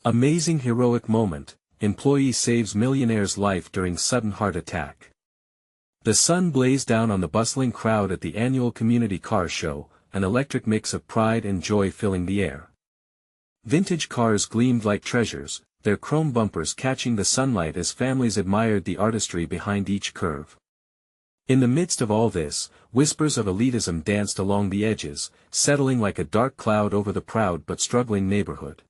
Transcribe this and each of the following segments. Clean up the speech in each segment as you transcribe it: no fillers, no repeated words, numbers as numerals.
Amazing heroic moment, employee saves millionaire's life during sudden heart attack. The sun blazed down on the bustling crowd at the annual community car show, an electric mix of pride and joy filling the air. Vintage cars gleamed like treasures, their chrome bumpers catching the sunlight as families admired the artistry behind each curve. In the midst of all this, whispers of elitism danced along the edges, settling like a dark cloud over the proud but struggling neighborhood.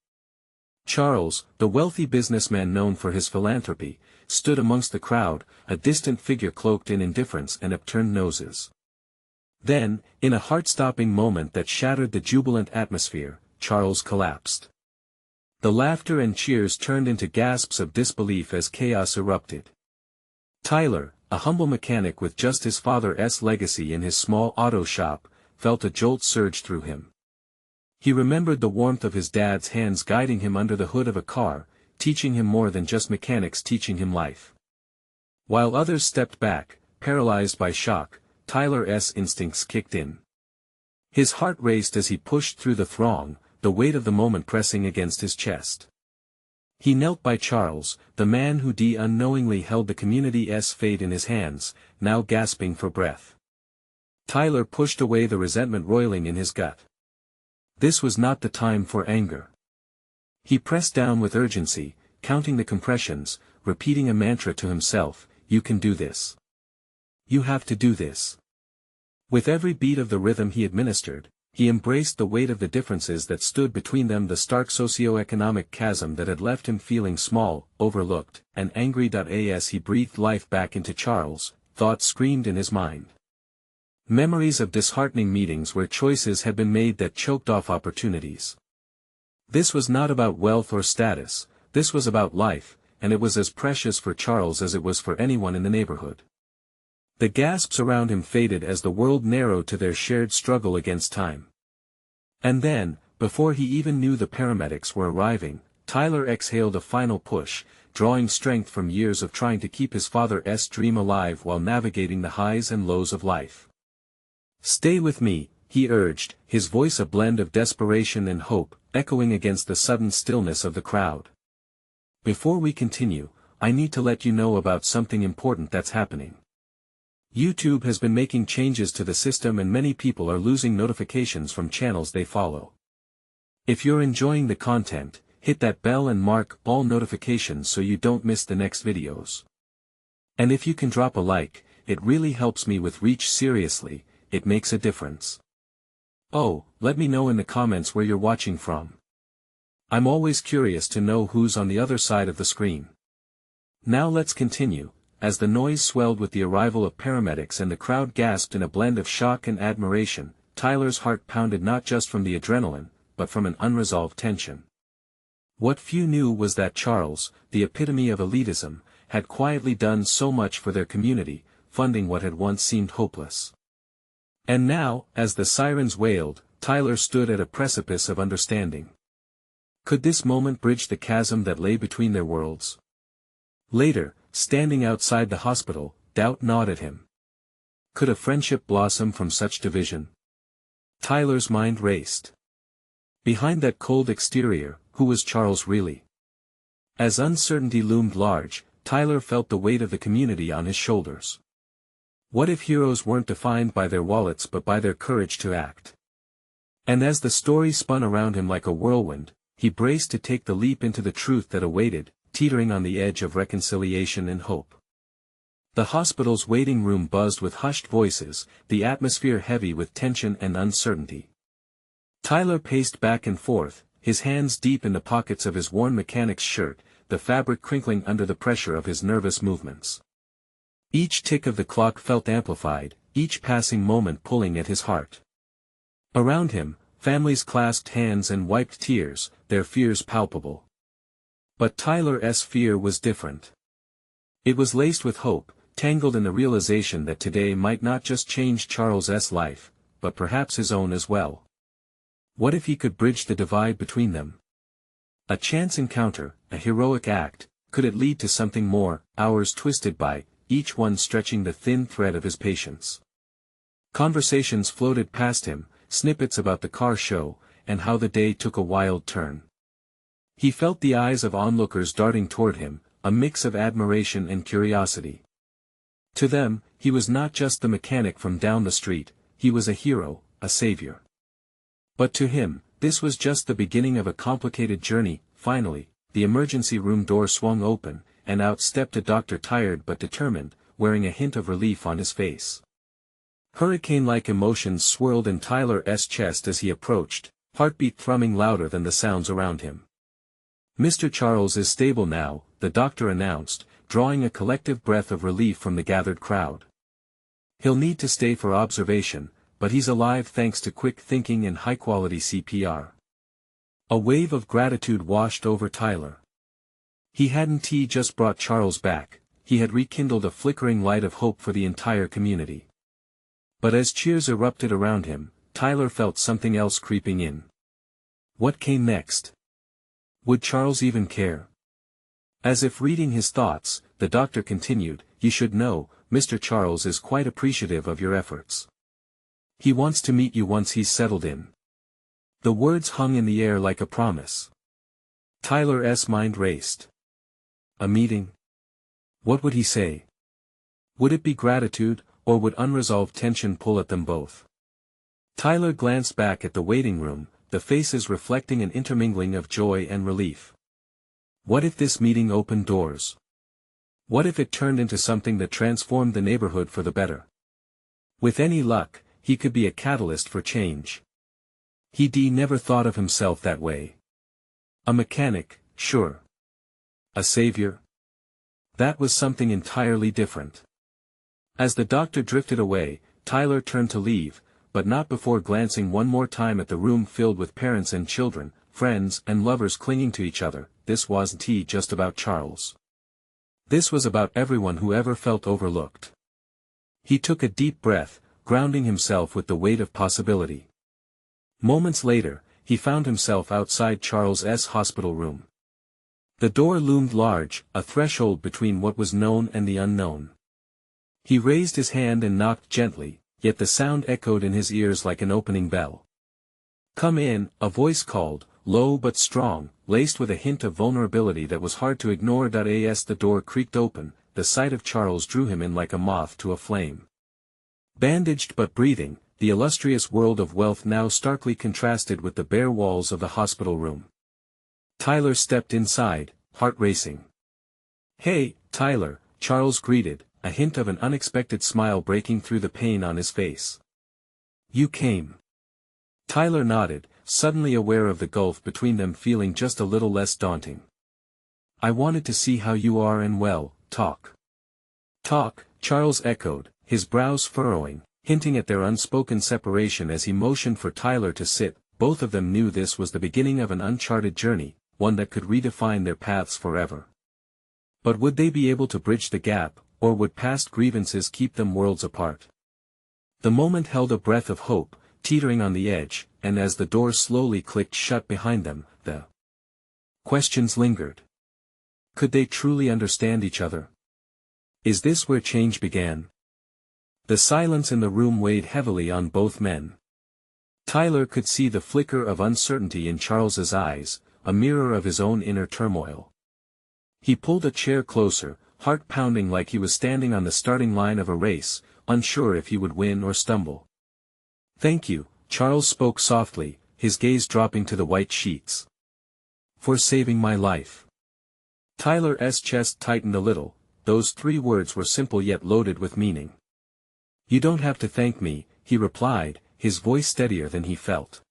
Charles, the wealthy businessman known for his philanthropy, stood amongst the crowd, a distant figure cloaked in indifference and upturned noses. Then, in a heart-stopping moment that shattered the jubilant atmosphere, Charles collapsed. The laughter and cheers turned into gasps of disbelief as chaos erupted. Tyler, a humble mechanic with just his father's legacy in his small auto shop, felt a jolt surge through him. He remembered the warmth of his dad's hands guiding him under the hood of a car, teaching him more than just mechanics teaching him life. While others stepped back, paralyzed by shock, Tyler's instincts kicked in. His heart raced as he pushed through the throng, the weight of the moment pressing against his chest. He knelt by Charles, the man who unknowingly held the community's fate in his hands, now gasping for breath. Tyler pushed away the resentment roiling in his gut. This was not the time for anger. He pressed down with urgency, counting the compressions, repeating a mantra to himself, "You can do this. You have to do this." With every beat of the rhythm he administered, he embraced the weight of the differences that stood between them, the stark socioeconomic chasm that had left him feeling small, overlooked, and angry. As he breathed life back into Charles, thoughts screamed in his mind. Memories of disheartening meetings where choices had been made that choked off opportunities. This was not about wealth or status, this was about life, and it was as precious for Charles as it was for anyone in the neighborhood. The gasps around him faded as the world narrowed to their shared struggle against time. And then, before he even knew the paramedics were arriving, Tyler exhaled a final push, drawing strength from years of trying to keep his father's dream alive while navigating the highs and lows of life. "Stay with me," he urged, his voice a blend of desperation and hope, echoing against the sudden stillness of the crowd. "Before we continue, I need to let you know about something important that's happening. YouTube has been making changes to the system and many people are losing notifications from channels they follow. If you're enjoying the content, hit that bell and mark all notifications so you don't miss the next videos. And if you can drop a like, it really helps me with reach. Seriously, it makes a difference. Oh, let me know in the comments where you're watching from. I'm always curious to know who's on the other side of the screen." Now let's continue. As the noise swelled with the arrival of paramedics and the crowd gasped in a blend of shock and admiration, Tyler's heart pounded not just from the adrenaline, but from an unresolved tension. What few knew was that Charles, the epitome of elitism, had quietly done so much for their community, funding what had once seemed hopeless. And now, as the sirens wailed, Tyler stood at a precipice of understanding. Could this moment bridge the chasm that lay between their worlds? Later, standing outside the hospital, doubt gnawed at him. Could a friendship blossom from such division? Tyler's mind raced. Behind that cold exterior, who was Charles really? As uncertainty loomed large, Tyler felt the weight of the community on his shoulders. What if heroes weren't defined by their wallets but by their courage to act? And as the story spun around him like a whirlwind, he braced to take the leap into the truth that awaited, teetering on the edge of reconciliation and hope. The hospital's waiting room buzzed with hushed voices, the atmosphere heavy with tension and uncertainty. Tyler paced back and forth, his hands deep in the pockets of his worn mechanic's shirt, the fabric crinkling under the pressure of his nervous movements. Each tick of the clock felt amplified, each passing moment pulling at his heart. Around him, families clasped hands and wiped tears, their fears palpable. But Tyler's fear was different. It was laced with hope, tangled in the realization that today might not just change Charles's life, but perhaps his own as well. What if he could bridge the divide between them? A chance encounter, a heroic act, could it lead to something more? Hours twisted by, each one stretching the thin thread of his patience. Conversations floated past him, snippets about the car show, and how the day took a wild turn. He felt the eyes of onlookers darting toward him, a mix of admiration and curiosity. To them, he was not just the mechanic from down the street, he was a hero, a savior. But to him, this was just the beginning of a complicated journey. Finally, the emergency room door swung open, and out stepped a doctor, tired but determined, wearing a hint of relief on his face. Hurricane-like emotions swirled in Tyler's chest as he approached, heartbeat thrumming louder than the sounds around him. "Mr. Charles is stable now," the doctor announced, drawing a collective breath of relief from the gathered crowd. "He'll need to stay for observation, but he's alive thanks to quick thinking and high-quality CPR." A wave of gratitude washed over Tyler. He hadn't just brought Charles back, he had rekindled a flickering light of hope for the entire community. But as cheers erupted around him, Tyler felt something else creeping in. What came next? Would Charles even care? As if reading his thoughts, the doctor continued, "You should know, Mr. Charles is quite appreciative of your efforts. He wants to meet you once he's settled in." The words hung in the air like a promise. Tyler's mind raced. A meeting? What would he say? Would it be gratitude, or would unresolved tension pull at them both? Tyler glanced back at the waiting room, the faces reflecting an intermingling of joy and relief. What if this meeting opened doors? What if it turned into something that transformed the neighborhood for the better? With any luck, he could be a catalyst for change. He never thought of himself that way. A mechanic, sure. A savior? That was something entirely different. As the doctor drifted away, Tyler turned to leave, but not before glancing one more time at the room filled with parents and children, friends and lovers clinging to each other. This wasn't just about Charles. This was about everyone who ever felt overlooked. He took a deep breath, grounding himself with the weight of possibility. Moments later, he found himself outside Charles's hospital room. The door loomed large, a threshold between what was known and the unknown. He raised his hand and knocked gently, yet the sound echoed in his ears like an opening bell. "Come in," a voice called, low but strong, laced with a hint of vulnerability that was hard to ignore. As the door creaked open, the sight of Charles drew him in like a moth to a flame. Bandaged but breathing, the illustrious world of wealth now starkly contrasted with the bare walls of the hospital room. Tyler stepped inside, heart racing. "Hey, Tyler," Charles greeted, a hint of an unexpected smile breaking through the pain on his face. "You came." Tyler nodded, suddenly aware of the gulf between them feeling just a little less daunting. "I wanted to see how you are and talk." "Talk," Charles echoed, his brows furrowing, hinting at their unspoken separation as he motioned for Tyler to sit. Both of them knew this was the beginning of an uncharted journey, one that could redefine their paths forever. But would they be able to bridge the gap, or would past grievances keep them worlds apart? The moment held a breath of hope, teetering on the edge, and as the door slowly clicked shut behind them, the questions lingered. Could they truly understand each other? Is this where change began? The silence in the room weighed heavily on both men. Tyler could see the flicker of uncertainty in Charles's eyes, a mirror of his own inner turmoil. He pulled a chair closer, heart pounding like he was standing on the starting line of a race, unsure if he would win or stumble. "Thank you," Charles spoke softly, his gaze dropping to the white sheets. "For saving my life." Tyler's chest tightened a little. Those 3 words were simple yet loaded with meaning. "You don't have to thank me," he replied, his voice steadier than he felt.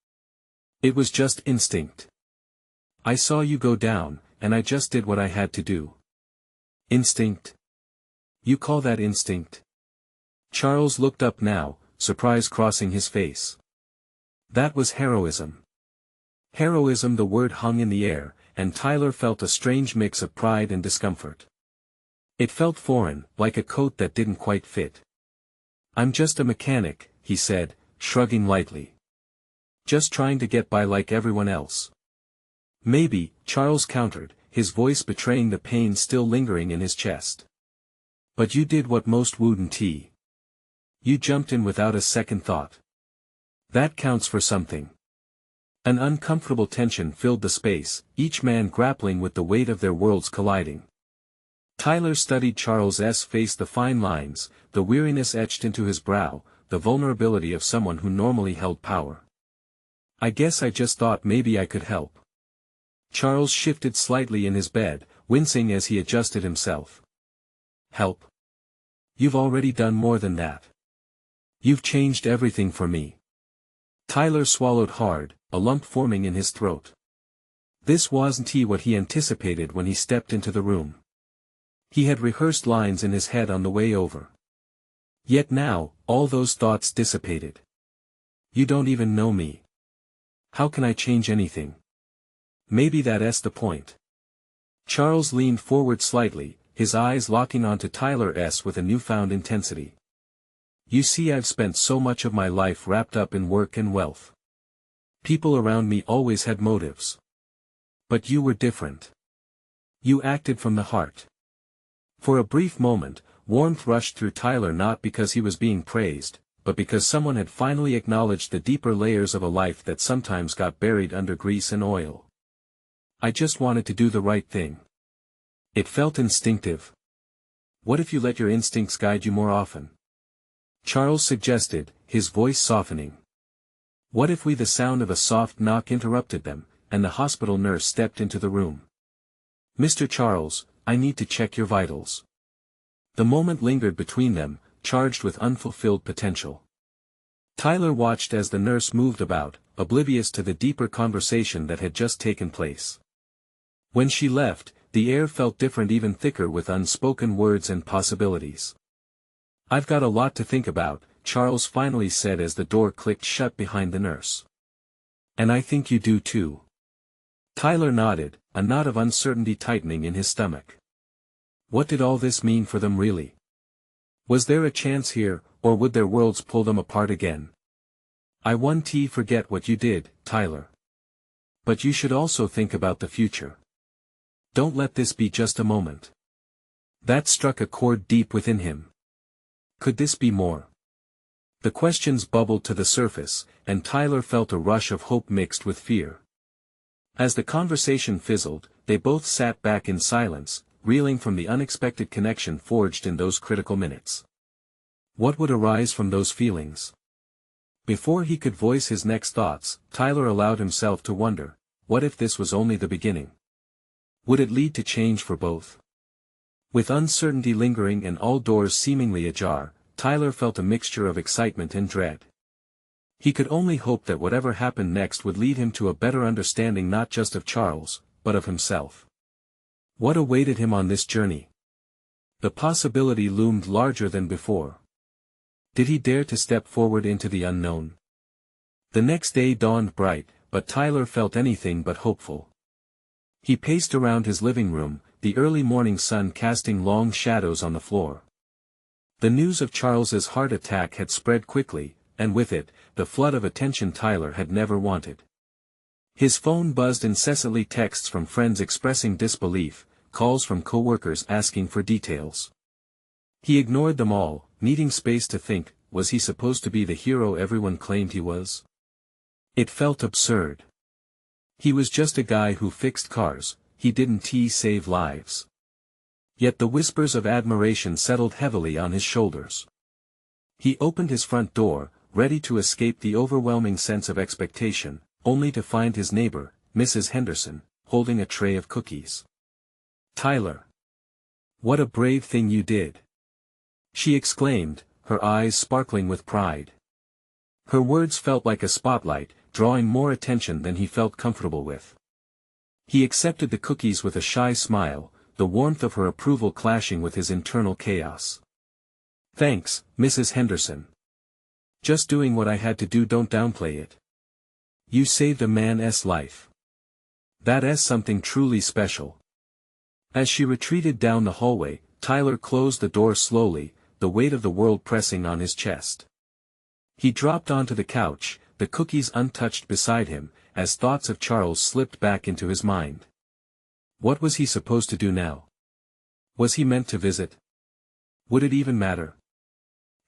"It was just instinct. I saw you go down, and I just did what I had to do." "Instinct? You call that instinct?" Charles looked up now, surprise crossing his face. "That was heroism." Heroism, the word hung in the air, and Tyler felt a strange mix of pride and discomfort. It felt foreign, like a coat that didn't quite fit. "I'm just a mechanic," he said, shrugging lightly. "Just trying to get by like everyone else." "Maybe," Charles countered, his voice betraying the pain still lingering in his chest. "But you did what most wouldn't. You jumped in without a second thought. That counts for something." An uncomfortable tension filled the space, each man grappling with the weight of their worlds colliding. Tyler studied Charles's face, the fine lines, the weariness etched into his brow, the vulnerability of someone who normally held power. "I guess I just thought maybe I could help." Charles shifted slightly in his bed, wincing as he adjusted himself. "Help? You've already done more than that. You've changed everything for me." Tyler swallowed hard, a lump forming in his throat. This wasn't what he anticipated when he stepped into the room. He had rehearsed lines in his head on the way over. Yet now, all those thoughts dissipated. "You don't even know me. How can I change anything? Maybe that's the point." Charles leaned forward slightly, his eyes locking onto Tyler's with a newfound intensity. "You see, I've spent so much of my life wrapped up in work and wealth. People around me always had motives. But you were different. You acted from the heart." For a brief moment, warmth rushed through Tyler, not because he was being praised, but because someone had finally acknowledged the deeper layers of a life that sometimes got buried under grease and oil. "I just wanted to do the right thing." It felt instinctive. "What if you let your instincts guide you more often?" Charles suggested, his voice softening. "What if the sound of a soft knock interrupted them, and the hospital nurse stepped into the room? "Mr. Charles, I need to check your vitals." The moment lingered between them, charged with unfulfilled potential. Tyler watched as the nurse moved about, oblivious to the deeper conversation that had just taken place. When she left, the air felt different, even thicker with unspoken words and possibilities. "I've got a lot to think about," Charles finally said as the door clicked shut behind the nurse. "And I think you do too." Tyler nodded, a knot of uncertainty tightening in his stomach. What did all this mean for them really? Was there a chance here, or would their worlds pull them apart again? "I won't forget what you did, Tyler. But you should also think about the future. Don't let this be just a moment." That struck a chord deep within him. Could this be more? The questions bubbled to the surface, and Tyler felt a rush of hope mixed with fear. As the conversation fizzled, they both sat back in silence, reeling from the unexpected connection forged in those critical minutes. What would arise from those feelings? Before he could voice his next thoughts, Tyler allowed himself to wonder, what if this was only the beginning? Would it lead to change for both? With uncertainty lingering and all doors seemingly ajar, Tyler felt a mixture of excitement and dread. He could only hope that whatever happened next would lead him to a better understanding not just of Charles, but of himself. What awaited him on this journey? The possibility loomed larger than before. Did he dare to step forward into the unknown? The next day dawned bright, but Tyler felt anything but hopeful. He paced around his living room, the early morning sun casting long shadows on the floor. The news of Charles's heart attack had spread quickly, and with it, the flood of attention Tyler had never wanted. His phone buzzed incessantly, texts from friends expressing disbelief, calls from coworkers asking for details. He ignored them all, needing space to think. Was he supposed to be the hero everyone claimed he was? It felt absurd. He was just a guy who fixed cars, he didn't save lives. Yet the whispers of admiration settled heavily on his shoulders. He opened his front door, ready to escape the overwhelming sense of expectation, only to find his neighbor, Mrs. Henderson, holding a tray of cookies. "Tyler! What a brave thing you did!" she exclaimed, her eyes sparkling with pride. Her words felt like a spotlight, drawing more attention than he felt comfortable with. He accepted the cookies with a shy smile, the warmth of her approval clashing with his internal chaos. "Thanks, Mrs. Henderson. Just doing what I had to do, don't downplay it. You saved a man's life. That's something truly special." As she retreated down the hallway, Tyler closed the door slowly, the weight of the world pressing on his chest. He dropped onto the couch, the cookies untouched beside him, as thoughts of Charles slipped back into his mind. What was he supposed to do now? Was he meant to visit? Would it even matter?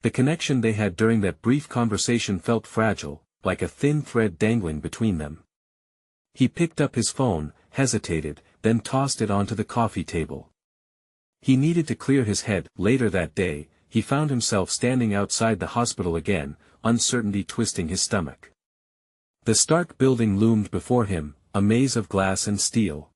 The connection they had during that brief conversation felt fragile, like a thin thread dangling between them. He picked up his phone, hesitated, then tossed it onto the coffee table. He needed to clear his head. Later that day, he found himself standing outside the hospital again, uncertainty twisting his stomach. The stark building loomed before him, a maze of glass and steel.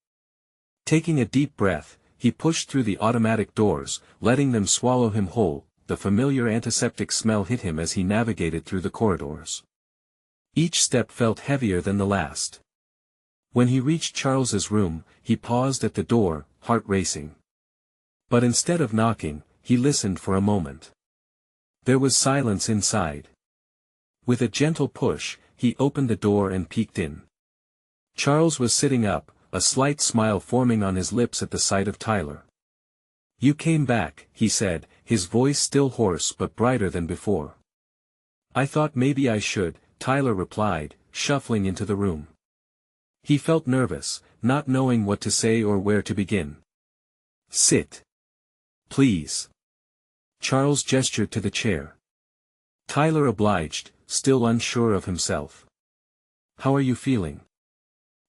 Taking a deep breath, he pushed through the automatic doors, letting them swallow him whole. The familiar antiseptic smell hit him as he navigated through the corridors. Each step felt heavier than the last. When he reached Charles's room, he paused at the door, heart racing. But instead of knocking, he listened for a moment. There was silence inside. With a gentle push, he opened the door and peeked in. Charles was sitting up, a slight smile forming on his lips at the sight of Tyler. "You came back," he said, his voice still hoarse but brighter than before. "I thought maybe I should," Tyler replied, shuffling into the room. He felt nervous, not knowing what to say or where to begin. "Sit. Please." Charles gestured to the chair. Tyler obliged, still unsure of himself. "How are you feeling?"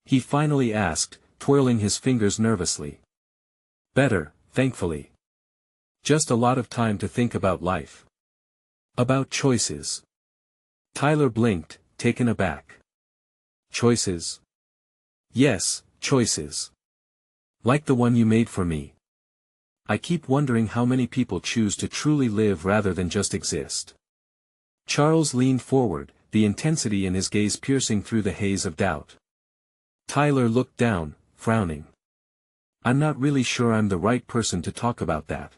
he finally asked, twirling his fingers nervously. "Better, thankfully. Just a lot of time to think about life. About choices." Tyler blinked, taken aback. "Choices?" "Yes, choices. Like the one you made for me. I keep wondering how many people choose to truly live rather than just exist." Charles leaned forward, the intensity in his gaze piercing through the haze of doubt. Tyler looked down, frowning. "I'm not really sure I'm the right person to talk about that.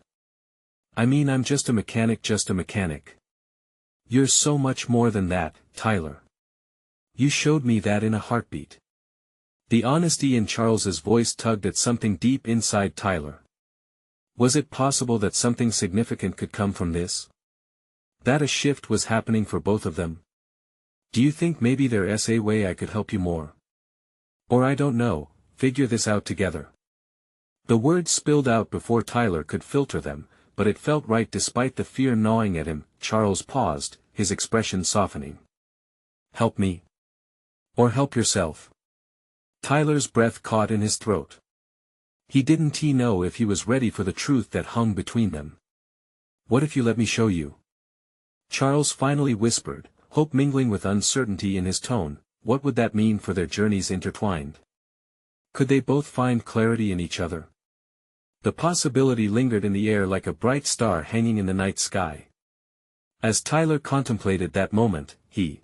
I mean, I'm just a mechanic. You're so much more than that, Tyler. You showed me that in a heartbeat." The honesty in Charles's voice tugged at something deep inside Tyler. Was it possible that something significant could come from this? That a shift was happening for both of them? "Do you think maybe there's a way I could help you more? Or I don't know, figure this out together?" The words spilled out before Tyler could filter them, but it felt right despite the fear gnawing at him. Charles paused, his expression softening. "Help me? Or help yourself?" Tyler's breath caught in his throat. He didn't know if he was ready for the truth that hung between them. "What if you let me show you?" Charles finally whispered, hope mingling with uncertainty in his tone. What would that mean for their journeys intertwined? Could they both find clarity in each other? The possibility lingered in the air like a bright star hanging in the night sky. As Tyler contemplated that moment, he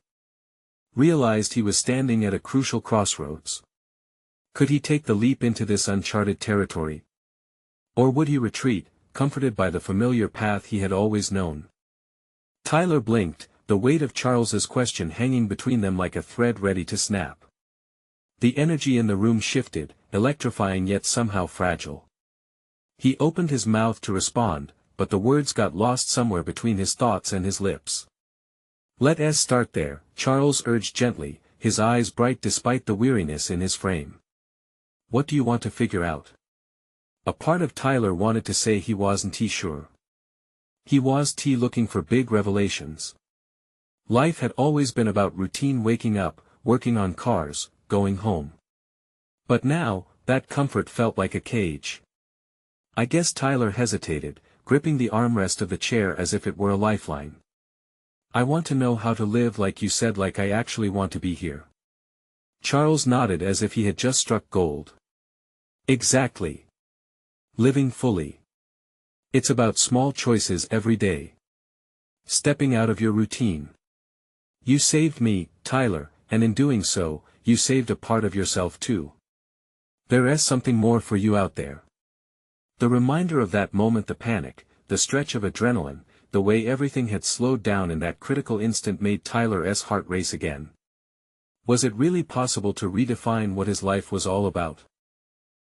realized he was standing at a crucial crossroads. Could he take the leap into this uncharted territory? Or would he retreat, comforted by the familiar path he had always known? Tyler blinked, the weight of Charles's question hanging between them like a thread ready to snap. The energy in the room shifted, electrifying yet somehow fragile. He opened his mouth to respond, but the words got lost somewhere between his thoughts and his lips. "Let's start there," Charles urged gently, his eyes bright despite the weariness in his frame. "What do you want to figure out?" A part of Tyler wanted to say he wasn't sure. He was looking for big revelations. Life had always been about routine, waking up, working on cars, going home. But now, that comfort felt like a cage. "I guess," Tyler hesitated, gripping the armrest of the chair as if it were a lifeline. "I want to know how to live like you said, like I actually want to be here." Charles nodded as if he had just struck gold. "Exactly. Living fully. It's about small choices every day. Stepping out of your routine. You saved me, Tyler, and in doing so, you saved a part of yourself too. There's something more for you out there." The reminder of that moment, the panic, the stretch of adrenaline, the way everything had slowed down in that critical instant made Tyler's heart race again. Was it really possible to redefine what his life was all about?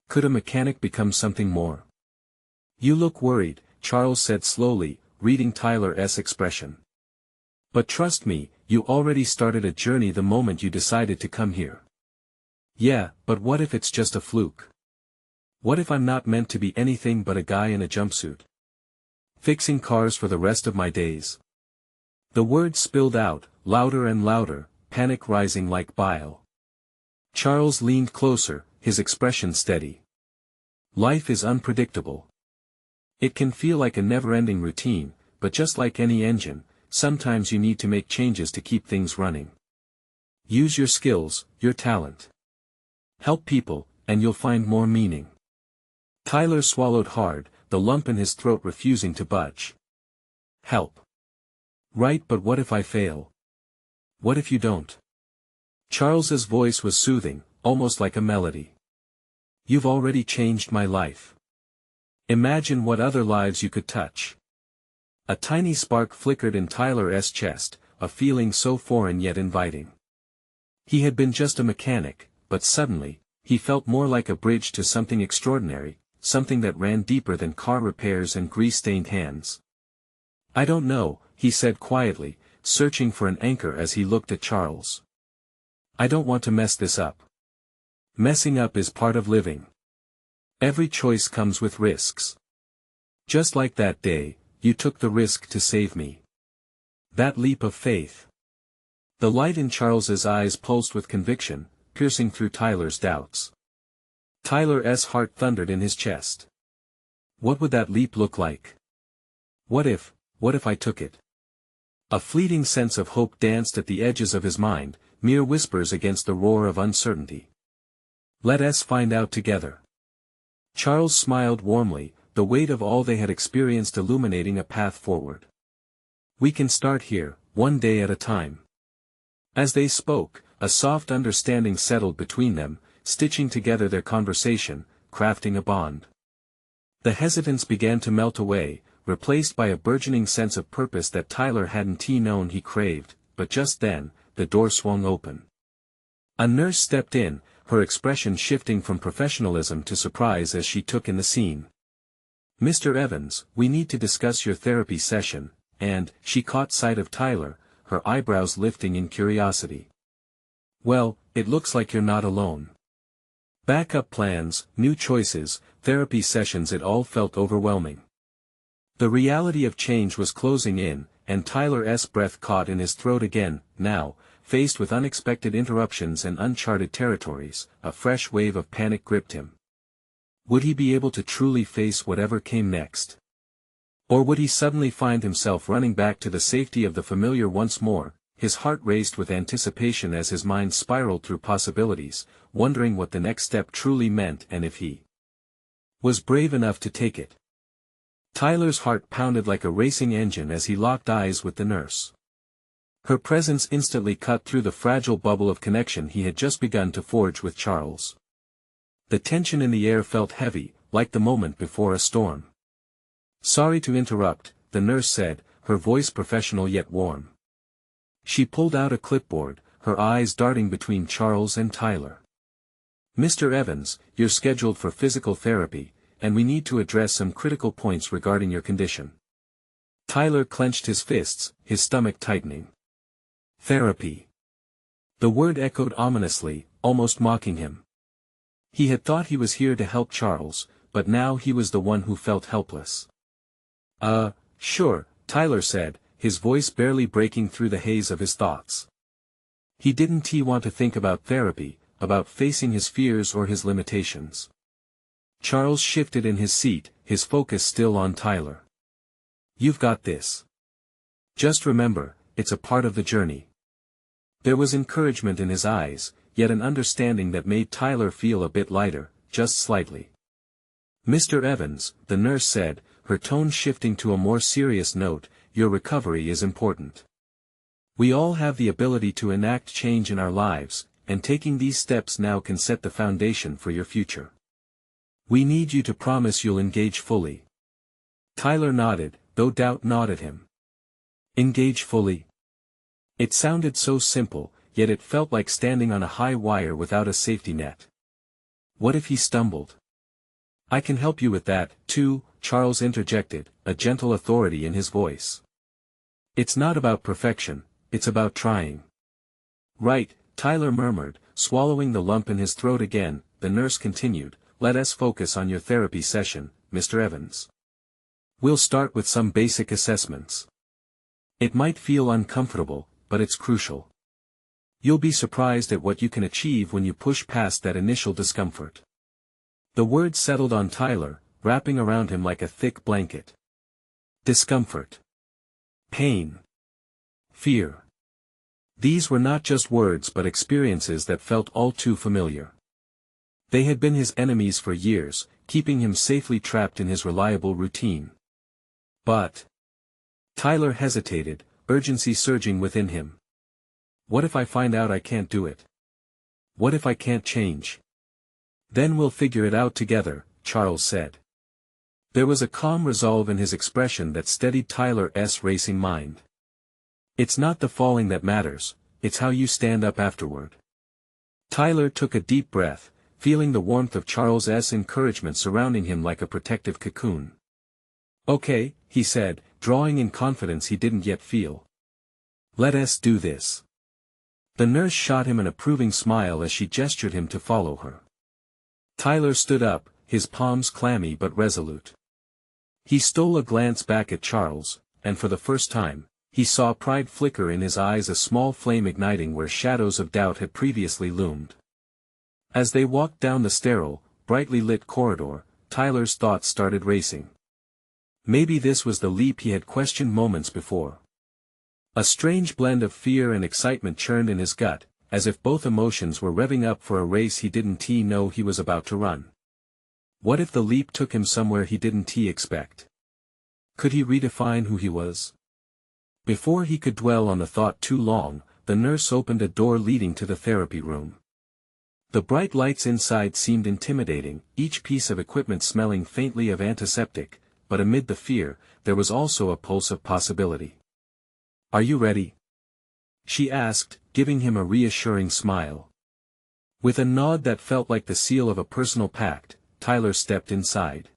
Could a mechanic become something more? "You look worried," Charles said slowly, reading Tyler's expression. "But trust me, you already started a journey the moment you decided to come here." "Yeah, but what if it's just a fluke? What if I'm not meant to be anything but a guy in a jumpsuit? Fixing cars for the rest of my days?" The words spilled out, louder and louder, panic rising like bile. Charles leaned closer, his expression steady. Life is unpredictable. It can feel like a never-ending routine, but just like any engine, sometimes you need to make changes to keep things running. Use your skills, your talent. Help people, and you'll find more meaning. Tyler swallowed hard, the lump in his throat refusing to budge. Help. Right, but what if I fail? What if you don't? Charles's voice was soothing, almost like a melody. You've already changed my life. Imagine what other lives you could touch. A tiny spark flickered in Tyler's chest, a feeling so foreign yet inviting. He had been just a mechanic, but suddenly, he felt more like a bridge to something extraordinary, something that ran deeper than car repairs and grease-stained hands. I don't know, he said quietly, searching for an anchor as he looked at Charles. I don't want to mess this up. Messing up is part of living. Every choice comes with risks. Just like that day, you took the risk to save me. That leap of faith. The light in Charles's eyes pulsed with conviction, piercing through Tyler's doubts. Tyler's heart thundered in his chest. What would that leap look like? What if I took it? A fleeting sense of hope danced at the edges of his mind, mere whispers against the roar of uncertainty. Let us find out together. Charles smiled warmly, the weight of all they had experienced illuminating a path forward. We can start here, one day at a time. As they spoke, a soft understanding settled between them, stitching together their conversation, crafting a bond. The hesitance began to melt away, replaced by a burgeoning sense of purpose that Tyler hadn't known he craved, but just then, the door swung open. A nurse stepped in, her expression shifting from professionalism to surprise as she took in the scene. Mr. Evans, we need to discuss your therapy session, and, she caught sight of Tyler, her eyebrows lifting in curiosity. Well, it looks like you're not alone. Backup plans, new choices, therapy sessions, it all felt overwhelming. The reality of change was closing in, and Tyler's breath caught in his throat again. Now, faced with unexpected interruptions and uncharted territories, a fresh wave of panic gripped him. Would he be able to truly face whatever came next? Or would he suddenly find himself running back to the safety of the familiar once more? His heart raced with anticipation as his mind spiraled through possibilities, wondering what the next step truly meant and if he was brave enough to take it. Tyler's heart pounded like a racing engine as he locked eyes with the nurse. Her presence instantly cut through the fragile bubble of connection he had just begun to forge with Charles. The tension in the air felt heavy, like the moment before a storm. Sorry to interrupt, the nurse said, her voice professional yet warm. She pulled out a clipboard, her eyes darting between Charles and Tyler. Mr. Evans, you're scheduled for physical therapy, and we need to address some critical points regarding your condition. Tyler clenched his fists, his stomach tightening. Therapy. The word echoed ominously, almost mocking him. He had thought he was here to help Charles, but now he was the one who felt helpless. Sure, Tyler said, his voice barely breaking through the haze of his thoughts. He didn't want to think about therapy, about facing his fears or his limitations. Charles shifted in his seat, his focus still on Tyler. You've got this. Just remember, it's a part of the journey. There was encouragement in his eyes, yet an understanding that made Tyler feel a bit lighter, just slightly. Mr. Evans, the nurse said, her tone shifting to a more serious note, your recovery is important. We all have the ability to enact change in our lives, and taking these steps now can set the foundation for your future. We need you to promise you'll engage fully. Tyler nodded, though doubt gnawed at him. Engage fully? It sounded so simple, yet it felt like standing on a high wire without a safety net. What if he stumbled? I can help you with that, too, Charles interjected, a gentle authority in his voice. It's not about perfection, it's about trying. Right, Tyler murmured, swallowing the lump in his throat again. The nurse continued, let us focus on your therapy session, Mr. Evans. We'll start with some basic assessments. It might feel uncomfortable, but it's crucial. You'll be surprised at what you can achieve when you push past that initial discomfort. The words settled on Tyler, wrapping around him like a thick blanket. Discomfort. Pain. Fear. These were not just words but experiences that felt all too familiar. They had been his enemies for years, keeping him safely trapped in his reliable routine. But Tyler hesitated, urgency surging within him. What if I find out I can't do it? What if I can't change? Then we'll figure it out together, Charles said. There was a calm resolve in his expression that steadied Tyler's racing mind. It's not the falling that matters, it's how you stand up afterward. Tyler took a deep breath, feeling the warmth of Charles's encouragement surrounding him like a protective cocoon. Okay, he said, drawing in confidence he didn't yet feel. Let us do this. The nurse shot him an approving smile as she gestured him to follow her. Tyler stood up, his palms clammy but resolute. He stole a glance back at Charles, and for the first time, he saw pride flicker in his eyes, a small flame igniting where shadows of doubt had previously loomed. As they walked down the sterile, brightly lit corridor, Tyler's thoughts started racing. Maybe this was the leap he had questioned moments before. A strange blend of fear and excitement churned in his gut, as if both emotions were revving up for a race he didn't know he was about to run. What if the leap took him somewhere he didn't expect? Could he redefine who he was? Before he could dwell on the thought too long, the nurse opened a door leading to the therapy room. The bright lights inside seemed intimidating, each piece of equipment smelling faintly of antiseptic, but amid the fear, there was also a pulse of possibility. Are you ready? She asked, giving him a reassuring smile. With a nod that felt like the seal of a personal pact, Tyler stepped inside.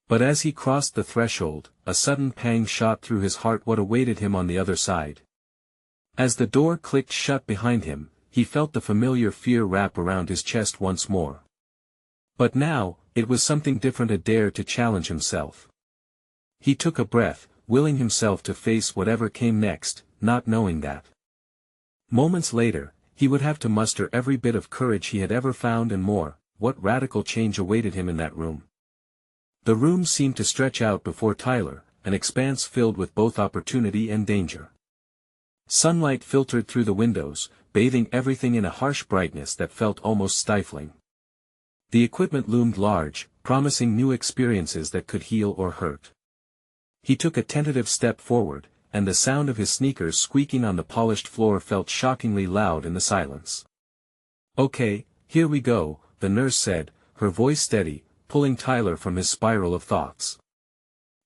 But as he crossed the threshold, a sudden pang shot through his heart. What awaited him on the other side? As the door clicked shut behind him, he felt the familiar fear wrap around his chest once more. But now, it was something different, a dare to challenge himself. He took a breath, willing himself to face whatever came next, not knowing that moments later, he would have to muster every bit of courage he had ever found and more. What radical change awaited him in that room? The room seemed to stretch out before Tyler, an expanse filled with both opportunity and danger. Sunlight filtered through the windows, bathing everything in a harsh brightness that felt almost stifling. The equipment loomed large, promising new experiences that could heal or hurt. He took a tentative step forward, and the sound of his sneakers squeaking on the polished floor felt shockingly loud in the silence. Okay, here we go, the nurse said, her voice steady, pulling Tyler from his spiral of thoughts.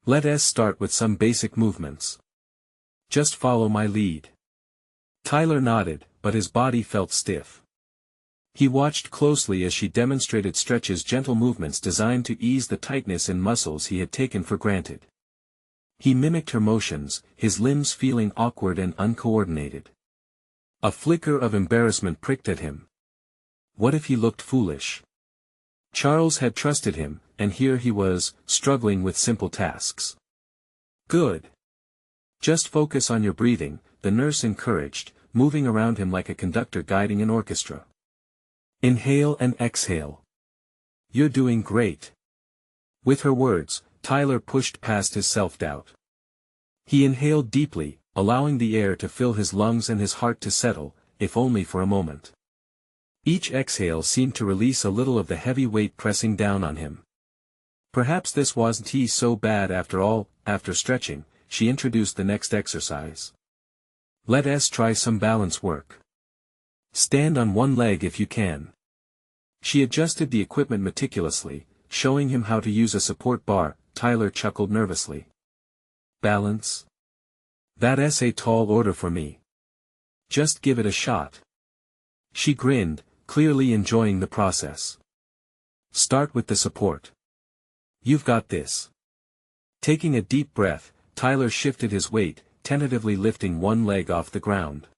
Let us start with some basic movements. Just follow my lead. Tyler nodded, but his body felt stiff. He watched closely as she demonstrated stretches, gentle movements designed to ease the tightness in muscles he had taken for granted. He mimicked her motions, his limbs feeling awkward and uncoordinated. A flicker of embarrassment pricked at him. What if he looked foolish? Charles had trusted him, and here he was, struggling with simple tasks. Good. Just focus on your breathing, the nurse encouraged, moving around him like a conductor guiding an orchestra. Inhale and exhale. You're doing great. With her words, Tyler pushed past his self-doubt. He inhaled deeply, allowing the air to fill his lungs and his heart to settle, if only for a moment. Each exhale seemed to release a little of the heavy weight pressing down on him. Perhaps this wasn't so bad after all. After stretching, she introduced the next exercise. Let us try some balance work. Stand on one leg if you can. She adjusted the equipment meticulously, showing him how to use a support bar. Tyler chuckled nervously. Balance? That's a tall order for me. Just give it a shot. She grinned, clearly enjoying the process. Start with the support. You've got this. Taking a deep breath, Tyler shifted his weight, tentatively lifting one leg off the ground.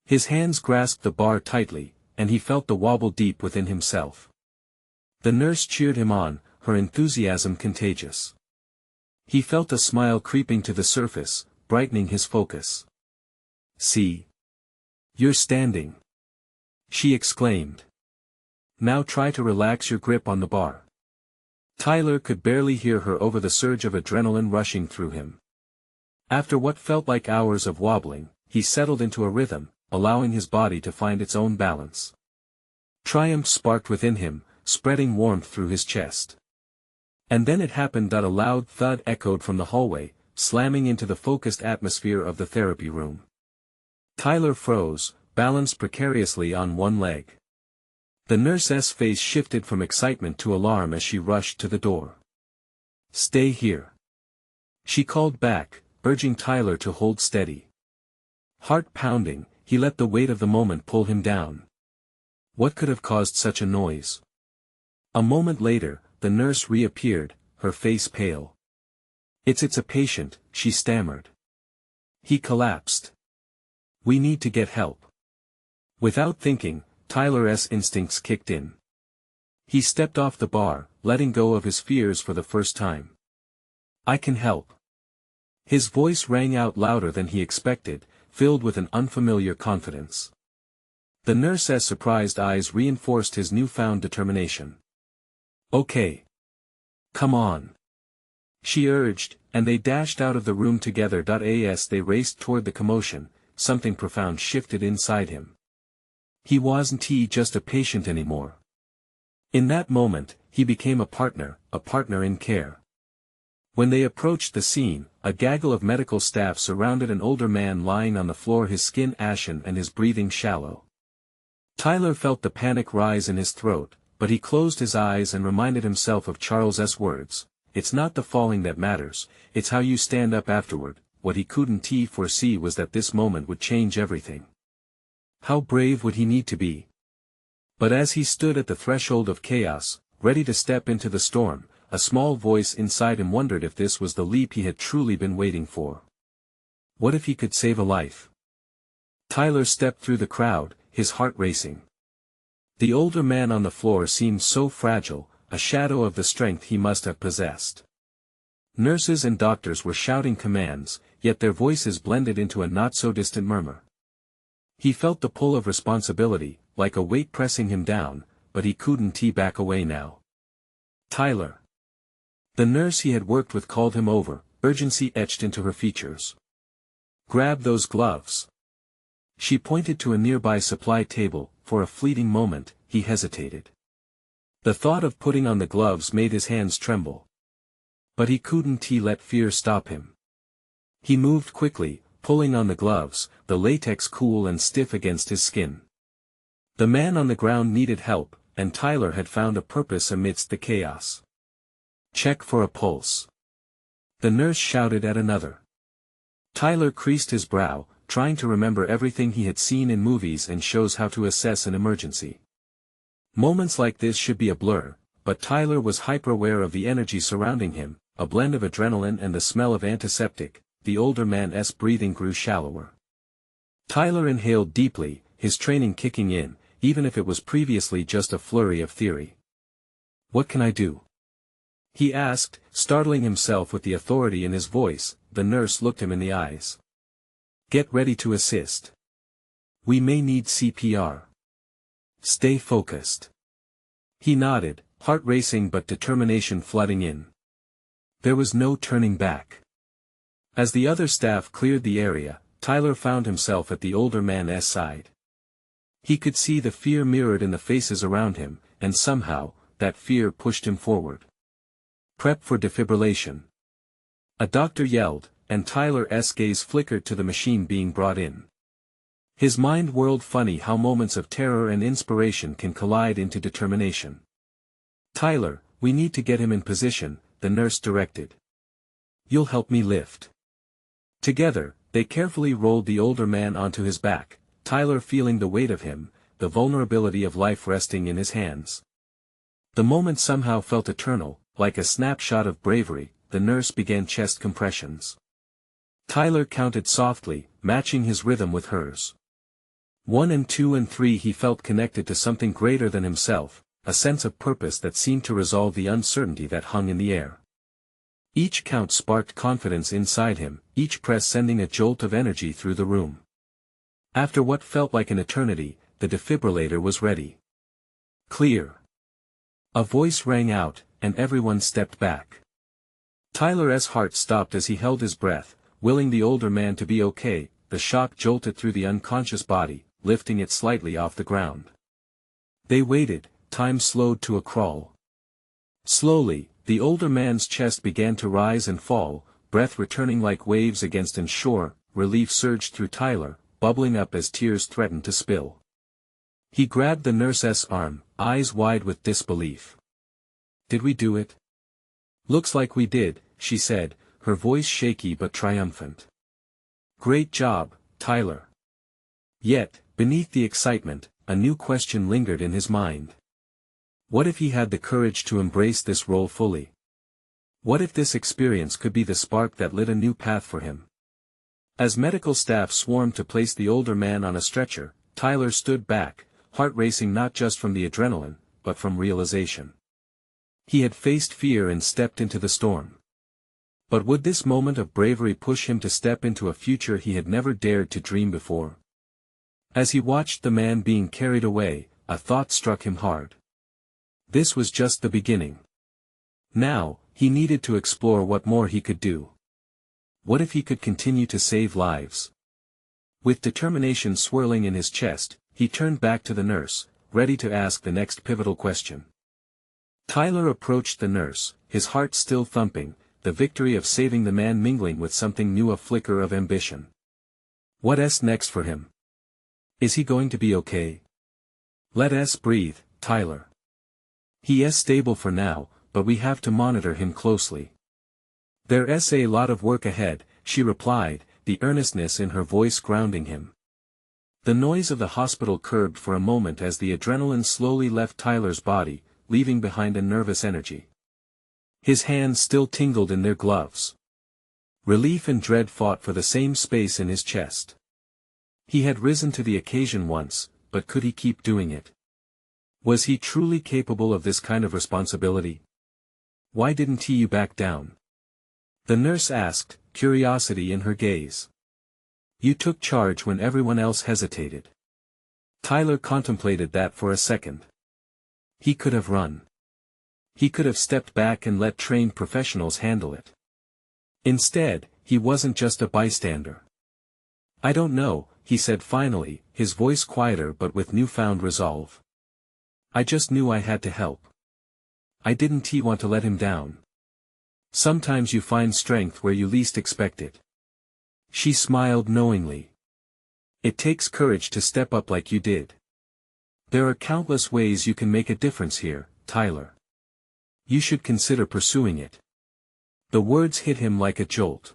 His hands grasped the bar tightly, and he felt the wobble deep within himself. The nurse cheered him on, her enthusiasm contagious. He felt a smile creeping to the surface, brightening his focus. See? "You're standing," she exclaimed. "Now try to relax your grip on the bar." Tyler could barely hear her over the surge of adrenaline rushing through him. After what felt like hours of wobbling, he settled into a rhythm, allowing his body to find its own balance. Triumph sparked within him, spreading warmth through his chest. And then it happened that a loud thud echoed from the hallway, slamming into the focused atmosphere of the therapy room. Tyler froze, balanced precariously on one leg. The nurse's face shifted from excitement to alarm as she rushed to the door. "Stay here," she called back, urging Tyler to hold steady. Heart pounding, he let the weight of the moment pull him down. What could have caused such a noise? A moment later, the nurse reappeared, her face pale. It's a patient," she stammered. He collapsed. "We need to get help." Without thinking, Tyler's instincts kicked in. He stepped off the bar, letting go of his fears for the first time. "I can help." His voice rang out louder than he expected, filled with an unfamiliar confidence. The nurse's surprised eyes reinforced his newfound determination. "Okay. Come on," she urged, and they dashed out of the room together. As they raced toward the commotion, something profound shifted inside him. He wasn't just a patient anymore. In that moment, he became a partner in care. When they approached the scene, a gaggle of medical staff surrounded an older man lying on the floor, his skin ashen and his breathing shallow. Tyler felt the panic rise in his throat, but he closed his eyes and reminded himself of Charles's words, "It's not the falling that matters, it's how you stand up afterward." What he couldn't foresee was that this moment would change everything. How brave would he need to be? But as he stood at the threshold of chaos, ready to step into the storm, a small voice inside him wondered if this was the leap he had truly been waiting for. What if he could save a life? Tyler stepped through the crowd, his heart racing. The older man on the floor seemed so fragile, a shadow of the strength he must have possessed. Nurses and doctors were shouting commands, yet their voices blended into a not-so-distant murmur. He felt the pull of responsibility, like a weight pressing him down, but he couldn't back away now. "Tyler." The nurse he had worked with called him over, urgency etched into her features. "Grab those gloves." She pointed to a nearby supply table. For a fleeting moment, he hesitated. The thought of putting on the gloves made his hands tremble. But he couldn't let fear stop him. He moved quickly, pulling on the gloves, the latex cool and stiff against his skin. The man on the ground needed help, and Tyler had found a purpose amidst the chaos. "Check for a pulse," the nurse shouted at another. Tyler creased his brow, trying to remember everything he had seen in movies and shows how to assess an emergency. Moments like this should be a blur, but Tyler was hyper-aware of the energy surrounding him, a blend of adrenaline and the smell of antiseptic. The older man's breathing grew shallower. Tyler inhaled deeply, his training kicking in, even if it was previously just a flurry of theory. "What can I do?" he asked, startling himself with the authority in his voice. The nurse looked him in the eyes. "Get ready to assist. We may need CPR. Stay focused." He nodded, heart racing but determination flooding in. There was no turning back. As the other staff cleared the area, Tyler found himself at the older man's side. He could see the fear mirrored in the faces around him, and somehow, that fear pushed him forward. "Prep for defibrillation," a doctor yelled, and Tyler's gaze flickered to the machine being brought in. His mind whirled. Funny how moments of terror and inspiration can collide into determination. "Tyler, we need to get him in position," the nurse directed. "You'll help me lift." Together, they carefully rolled the older man onto his back, Tyler feeling the weight of him, the vulnerability of life resting in his hands. The moment somehow felt eternal, like a snapshot of bravery. The nurse began chest compressions. Tyler counted softly, matching his rhythm with hers. 1 and 2 and 3. He felt connected to something greater than himself, a sense of purpose that seemed to resolve the uncertainty that hung in the air. Each count sparked confidence inside him, each press sending a jolt of energy through the room. After what felt like an eternity, the defibrillator was ready. Clear. A voice rang out, and everyone stepped back. Tyler's heart stopped as he held his breath, willing the older man to be okay. The shock jolted through the unconscious body, lifting it slightly off the ground. They waited, time slowed to a crawl. Slowly, the older man's chest began to rise and fall, breath returning like waves against an shore. Relief surged through Tyler, bubbling up as tears threatened to spill. He grabbed the nurse's arm, eyes wide with disbelief. "Did we do it?" "Looks like we did," she said, her voice shaky but triumphant. "Great job, Tyler." Yet, beneath the excitement, a new question lingered in his mind. What if he had the courage to embrace this role fully? What if this experience could be the spark that lit a new path for him? As medical staff swarmed to place the older man on a stretcher, Tyler stood back, heart racing not just from the adrenaline, but from realization. He had faced fear and stepped into the storm. But would this moment of bravery push him to step into a future he had never dared to dream before? As he watched the man being carried away, a thought struck him hard. This was just the beginning. Now, he needed to explore what more he could do. What if he could continue to save lives? With determination swirling in his chest, he turned back to the nurse, ready to ask the next pivotal question. Tyler approached the nurse, his heart still thumping, the victory of saving the man mingling with something new, a flicker of ambition. What's next for him? Is he going to be okay? Let us breathe, Tyler. He is stable for now, but we have to monitor him closely. There's a lot of work ahead, she replied, the earnestness in her voice grounding him. The noise of the hospital curbed for a moment as the adrenaline slowly left Tyler's body, leaving behind a nervous energy. His hands still tingled in their gloves. Relief and dread fought for the same space in his chest. He had risen to the occasion once, but could he keep doing it? Was he truly capable of this kind of responsibility? Why didn't he back down? The nurse asked, curiosity in her gaze. You took charge when everyone else hesitated. Tyler contemplated that for a second. He could have run. He could have stepped back and let trained professionals handle it. Instead, he wasn't just a bystander. I don't know, he said finally, his voice quieter but with newfound resolve. I just knew I had to help. I didn't want to let him down. Sometimes you find strength where you least expect it. She smiled knowingly. It takes courage to step up like you did. There are countless ways you can make a difference here, Tyler. You should consider pursuing it. The words hit him like a jolt.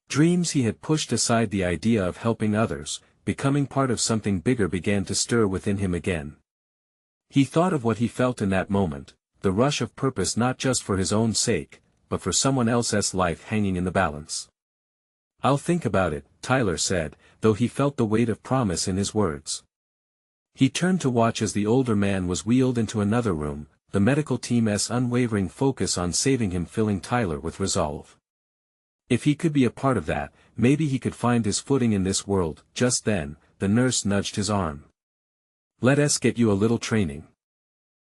Dreams he had pushed aside, the idea of helping others, becoming part of something bigger, began to stir within him again. He thought of what he felt in that moment, the rush of purpose, not just for his own sake, but for someone else's life hanging in the balance. I'll think about it, Tyler said, though he felt the weight of promise in his words. He turned to watch as the older man was wheeled into another room, the medical team's unwavering focus on saving him filling Tyler with resolve. If he could be a part of that, maybe he could find his footing in this world. Just then, the nurse nudged his arm. Let us get you a little training.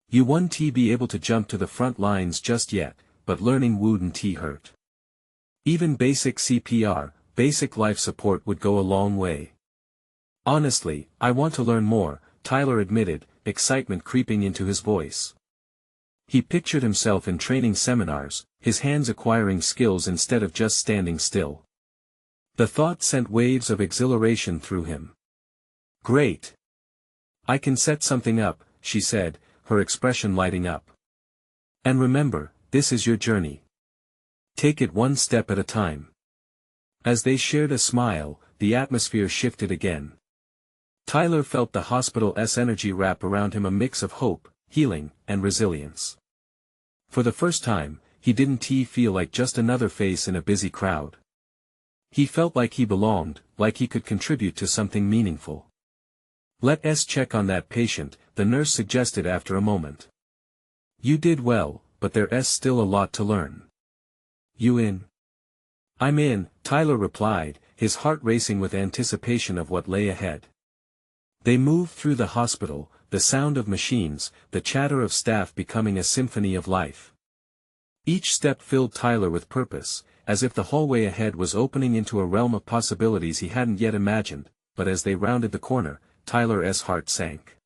You won't be able to jump to the front lines just yet, but learning wouldn't hurt. Even basic CPR, basic life support would go a long way. Honestly, I want to learn more, Tyler admitted, excitement creeping into his voice. He pictured himself in training seminars, his hands acquiring skills instead of just standing still. The thought sent waves of exhilaration through him. Great! I can set something up, she said, her expression lighting up. And remember, this is your journey. Take it one step at a time. As they shared a smile, the atmosphere shifted again. Tyler felt the hospital's energy wrap around him, a mix of hope, healing, and resilience. For the first time, he didn't feel like just another face in a busy crowd. He felt like he belonged, like he could contribute to something meaningful. Let's check on that patient, the nurse suggested after a moment. You did well, but there's still a lot to learn. You in? I'm in, Tyler replied, his heart racing with anticipation of what lay ahead. They moved through the hospital, the sound of machines, the chatter of staff becoming a symphony of life. Each step filled Tyler with purpose, as if the hallway ahead was opening into a realm of possibilities he hadn't yet imagined, but as they rounded the corner, Tyler's heart sank.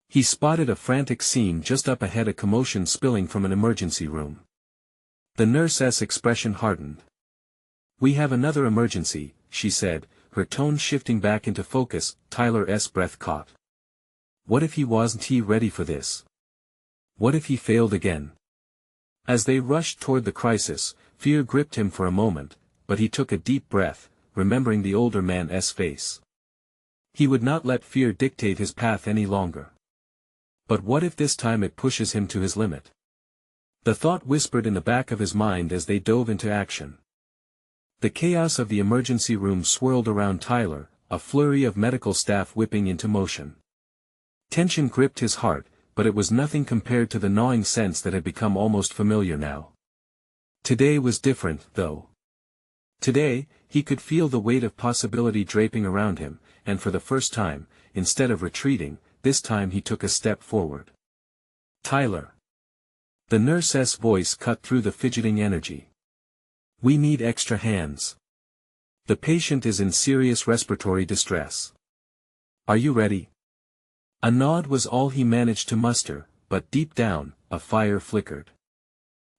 He spotted a frantic scene just up ahead, a commotion spilling from an emergency room. The nurse's expression hardened. "We have another emergency," she said, her tone shifting back into focus. Tyler's breath caught. What if he wasn't ready for this? What if he failed again? As they rushed toward the crisis, fear gripped him for a moment, but he took a deep breath, remembering the older man's face. He would not let fear dictate his path any longer. But what if this time it pushes him to his limit? The thought whispered in the back of his mind as they dove into action. The chaos of the emergency room swirled around Tyler, a flurry of medical staff whipping into motion. Tension gripped his heart, but it was nothing compared to the gnawing sense that had become almost familiar now. Today was different, though. Today, he could feel the weight of possibility draping around him, and for the first time, instead of retreating, this time he took a step forward. "Tyler." The nurse's voice cut through the fidgeting energy. "We need extra hands. The patient is in serious respiratory distress. Are you ready?" A nod was all he managed to muster, but deep down, a fire flickered.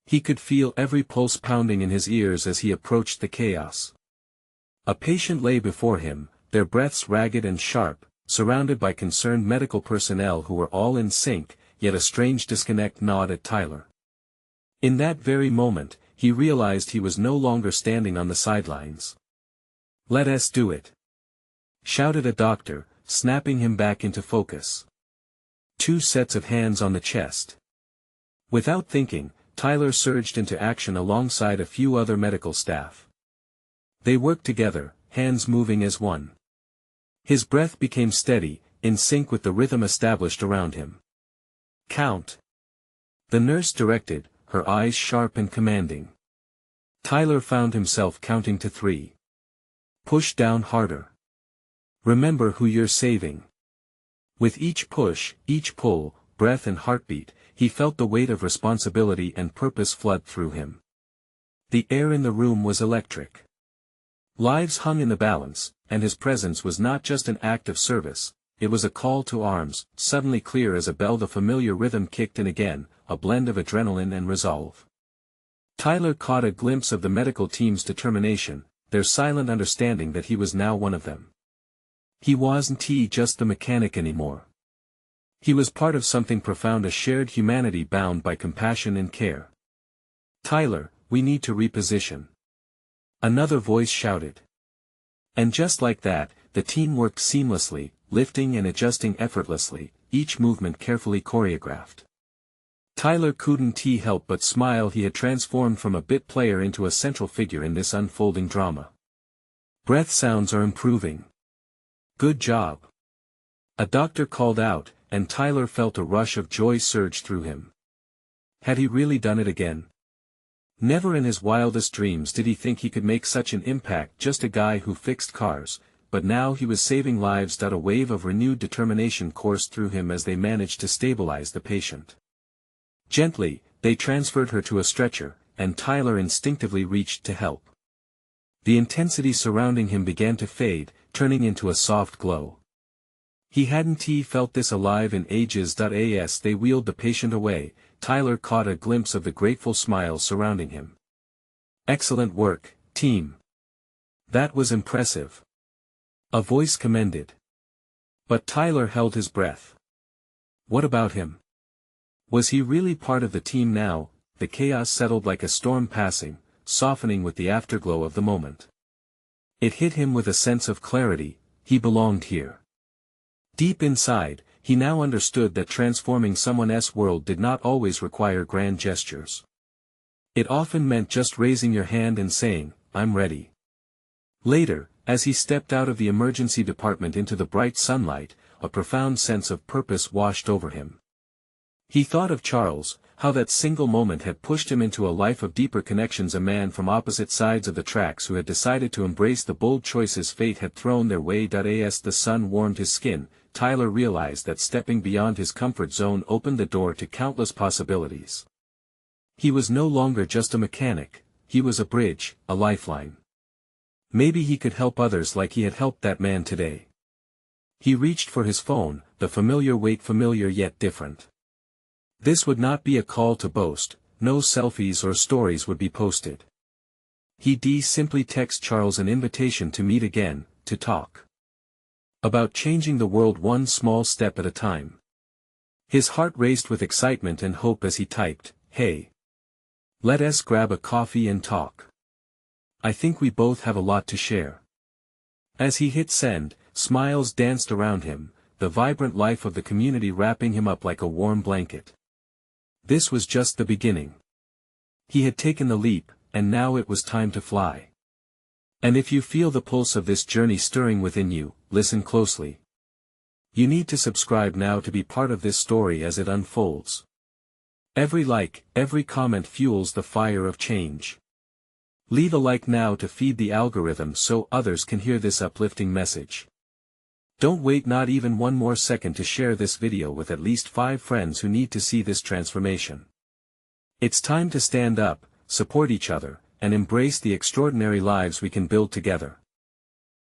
He could feel every pulse pounding in his ears as he approached the chaos. A patient lay before him, their breaths ragged and sharp, surrounded by concerned medical personnel who were all in sync, yet a strange disconnect gnawed at Tyler. In that very moment, he realized he was no longer standing on the sidelines. "Let us do it," shouted a doctor, snapping him back into focus. 2 sets of hands on the chest. Without thinking, Tyler surged into action alongside a few other medical staff. They worked together, hands moving as one. His breath became steady, in sync with the rhythm established around him. "Count," the nurse directed, her eyes sharp and commanding. Tyler found himself counting to 3. "Push down harder. Remember who you're saving." With each push, each pull, breath and heartbeat, he felt the weight of responsibility and purpose flood through him. The air in the room was electric. Lives hung in the balance, and his presence was not just an act of service, it was a call to arms, suddenly clear as a bell. The familiar rhythm kicked in again, a blend of adrenaline and resolve. Tyler caught a glimpse of the medical team's determination, their silent understanding that he was now one of them. He wasn't just the mechanic anymore. He was part of something profound, a shared humanity bound by compassion and care. "Tyler, we need to reposition," another voice shouted. And just like that, the team worked seamlessly, lifting and adjusting effortlessly, each movement carefully choreographed. Tyler couldn't help but smile. He had transformed from a bit player into a central figure in this unfolding drama. "Breath sounds are improving. Good job." A doctor called out, and Tyler felt a rush of joy surge through him. Had he really done it again? Never in his wildest dreams did he think he could make such an impact, just a guy who fixed cars, but now he was saving lives. A wave of renewed determination coursed through him as they managed to stabilize the patient. Gently, they transferred her to a stretcher, and Tyler instinctively reached to help. The intensity surrounding him began to fade, turning into a soft glow. He hadn't felt this alive in ages. As they wheeled the patient away, Tyler caught a glimpse of the grateful smiles surrounding him. "Excellent work, team. That was impressive," a voice commended. But Tyler held his breath. What about him? Was he really part of the team now? The chaos settled like a storm passing, softening with the afterglow of the moment. It hit him with a sense of clarity. He belonged here. Deep inside, he now understood that transforming someone's world did not always require grand gestures. It often meant just raising your hand and saying, "I'm ready." Later, as he stepped out of the emergency department into the bright sunlight, a profound sense of purpose washed over him. He thought of Charles, How that single moment had pushed him into a life of deeper connections. A man from opposite sides of the tracks who had decided to embrace the bold choices fate had thrown their way. As the sun warmed his skin, Tyler realized that stepping beyond his comfort zone opened the door to countless possibilities. He was no longer just a mechanic, he was a bridge, a lifeline. Maybe he could help others like he had helped that man today. He reached for his phone, the familiar weight, familiar yet different. This would not be a call to boast, no selfies or stories would be posted. He'd simply text Charles an invitation to meet again, to talk about changing the world one small step at a time. His heart raced with excitement and hope as he typed, "Hey. Let's grab a coffee and talk. I think we both have a lot to share." As he hit send, smiles danced around him, the vibrant life of the community wrapping him up like a warm blanket. This was just the beginning. He had taken the leap, and now it was time to fly. And if you feel the pulse of this journey stirring within you, listen closely. You need to subscribe now to be part of this story as it unfolds. Every like, every comment fuels the fire of change. Leave a like now to feed the algorithm so others can hear this uplifting message. Don't wait not even one more second to share this video with at least 5 friends who need to see this transformation. It's time to stand up, support each other, and embrace the extraordinary lives we can build together.